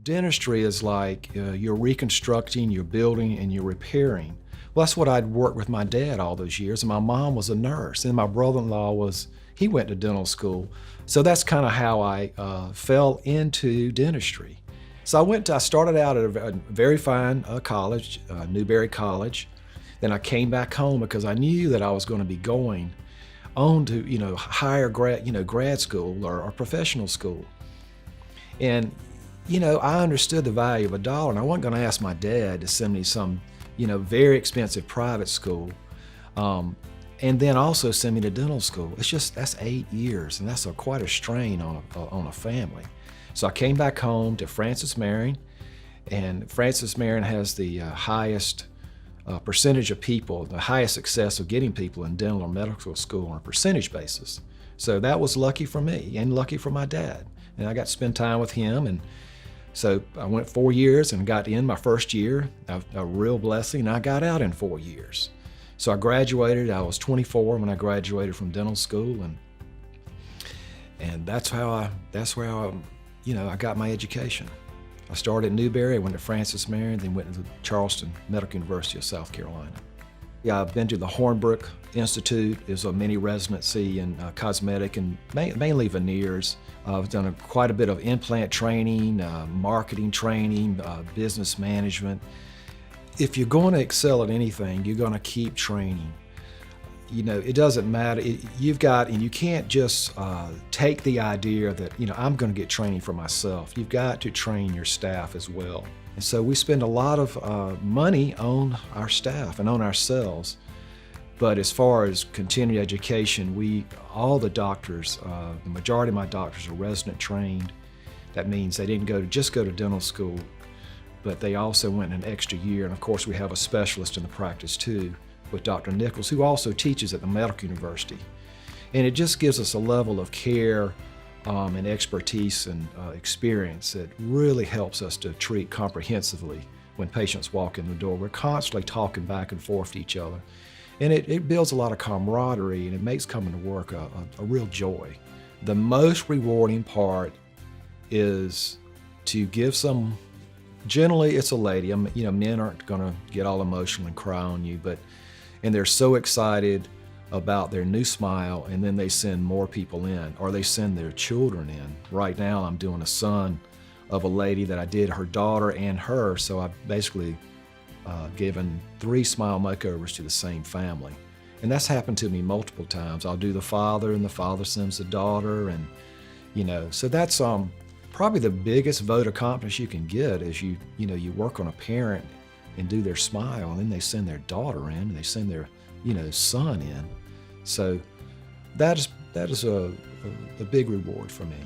Dentistry is like you're reconstructing, you're building, and you're repairing. Well, that's what I'd worked with my dad all those years, and my mom was a nurse, and my brother-in-law he went to dental school. So that's kind of how I fell into dentistry. So I started out at a very fine college, Newberry College. Then I came back home because I knew that I was going to be going on to, higher grad school or professional school. And, I understood the value of a dollar, and I wasn't going to ask my dad to send me some, very expensive private school, and then also send me to dental school. That's 8 years, and that's quite a strain on a family. So I came back home to Francis Marion, and Francis Marion has the highest percentage of people, the highest success of getting people in dental or medical school on a percentage basis. So that was lucky for me and lucky for my dad. And I got to spend time with him. And so I went 4 years and got in my first year, a real blessing, and I got out in 4 years. So I graduated, I was 24 when I graduated from dental school, and that's where I got my education. I started at Newberry, I went to Francis Marion, then went to Charleston Medical University of South Carolina. Yeah, I've been to the Hornbrook Institute. It was a mini residency in cosmetic and mainly veneers. I've done quite a bit of implant training, marketing training, business management. If you're going to excel at anything, you're going to keep training. It doesn't matter. You can't just take the idea that, I'm going to get training for myself. You've got to train your staff as well. And so we spend a lot of money on our staff and on ourselves. But as far as continuing education, all the doctors, the majority of my doctors are resident trained. That means they didn't just go to dental school, but they also went an extra year. And of course, we have a specialist in the practice too, with Dr. Nichols, who also teaches at the Medical University. And it just gives us a level of care and expertise and experience that really helps us to treat comprehensively when patients walk in the door. We're constantly talking back and forth to each other. And it builds a lot of camaraderie, and it makes coming to work a real joy. The most rewarding part is to give generally it's a lady. Men aren't gonna get all emotional and cry on you, and they're so excited about their new smile, and then they send more people in, or they send their children in. Right now I'm doing a son of a lady that I did her daughter and her, so I've basically given 3 smile makeovers to the same family. And that's happened to me multiple times. I'll do the father, and the father sends the daughter, and so that's probably the biggest vote of confidence you can get is you work on a parent and do their smile, and then they send their daughter in, and they send their son in. So that is a big reward for me.